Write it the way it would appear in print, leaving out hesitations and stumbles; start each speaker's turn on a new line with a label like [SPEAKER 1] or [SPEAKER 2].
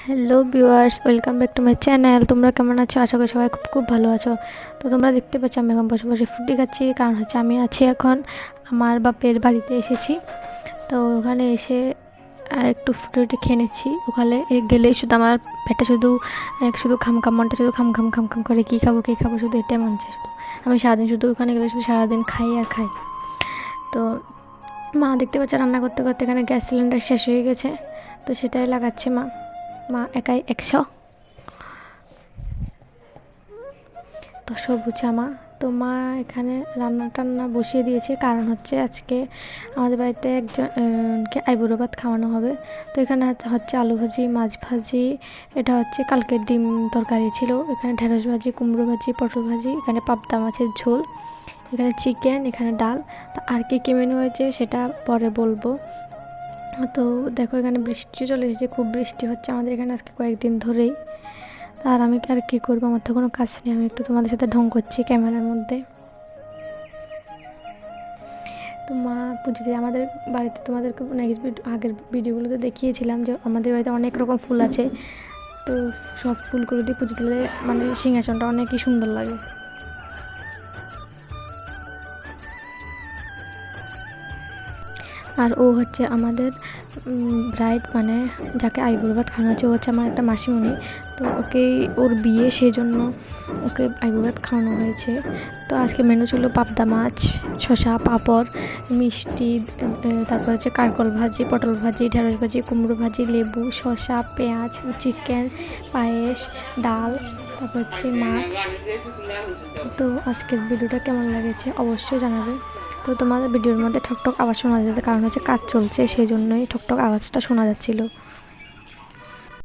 [SPEAKER 1] Hello viewers, welcome back to my channel. তোমরা কেমন আছো? আশা করি সবাই খুব খুব ভালো আছো। তো তোমরা দেখতে পাচ্ছ আমি এখন বসে বসে ফ্রুটি খাচ্ছি, কারণ হচ্ছে আমি আছি এখন আমার বাপের বাড়িতে এসেছি। তো ওখানে এসে একটু ফ্রুটি খেয়ে নিচ্ছি। ওখানে গেলে শুধু আমার পেটটা শুধু খামখাম, মনটা শুধু খাম খাম করে কী খাবো শুধু এটাই মন চায়। শুধু আমি সারাদিন শুধু ওখানে গেলে শুধু সারাদিন খাই আর খাই। তো মা দেখতে পাচ্ছে রান্না করতে করতে এখানে গ্যাস সিলিন্ডার শেষ হয়ে গেছে, তো সেটাই লাগাচ্ছে মা। মা একাই 100 বুঝা মা। তো মা এখানে রান্না টান্না বসিয়ে দিয়েছে, কারণ হচ্ছে আজকে আমাদের বাড়িতে একজনকে আইবুড়ো ভাত খাওয়ানো হবে। তো এখানে হচ্ছে আলু ভাজি, মাছ ভাজি, এটা হচ্ছে কালকের ডিম তরকারি ছিল, এখানে ঢেঁড়স ভাজি, কুমড়ো ভাজি, পটল ভাজি, এখানে পাবদা মাছের ঝোল, এখানে চিকেন, এখানে ডাল। তো আর কী মেনু হয়েছে সেটা পরে বলবো। তো দেখো এখানে বৃষ্টি চলে এসেছে, খুব বৃষ্টি হচ্ছে আমাদের এখানে আজকে কয়েকদিন ধরেই। আর আমি আর কী করবো, আমার তো কোনো কাজ নেই, আমি একটু তোমাদের সাথে ঢং করছি ক্যামেরার মধ্যে। তো মা পুজো দিয়ে আমাদের বাড়িতে, তোমাদেরকে নেক্সট আগের ভিডিওগুলোতে দেখিয়েছিলাম যে আমাদের বাড়িতে অনেক রকম ফুল আছে। তো সব ফুলগুলো দিয়ে পুজো দিলে মানে সিংহাসনটা অনেকই সুন্দর লাগে। আর ও হচ্ছে আমাদের ব্রাইড, মানে যাকে আইবুড়ো ভাত খাওয়ানো হচ্ছে, ও হচ্ছে আমার একটা মাসিমণি। তো ওর বিয়ে, সেই জন্য ওকে আইবুড়ো ভাত খাওয়ানো হয়েছে। তো আজকে মেনু ছিল পাবদা মাছ, শসা, পাঁপড়, মিষ্টি, তারপর হচ্ছে কারকল ভাজি, পটল ভাজি, ঢেঁড়স ভাজি, কুমড়ো ভাজি, লেবু, শসা, পেঁয়াজ, চিকেন, পায়েস, ডাল, তারপর হচ্ছে মাছ। তো আজকের ভিডিওটা কেমন লেগেছে অবশ্যই জানাবে। তো তোমাদের ভিডিওর মধ্যে ঠকঠক আওয়াজ শোনা যাচ্ছে, কারণ হচ্ছে কাজ চলছে, সেই জন্যই ঠকঠক আওয়াজটা শোনা যাচ্ছিলো।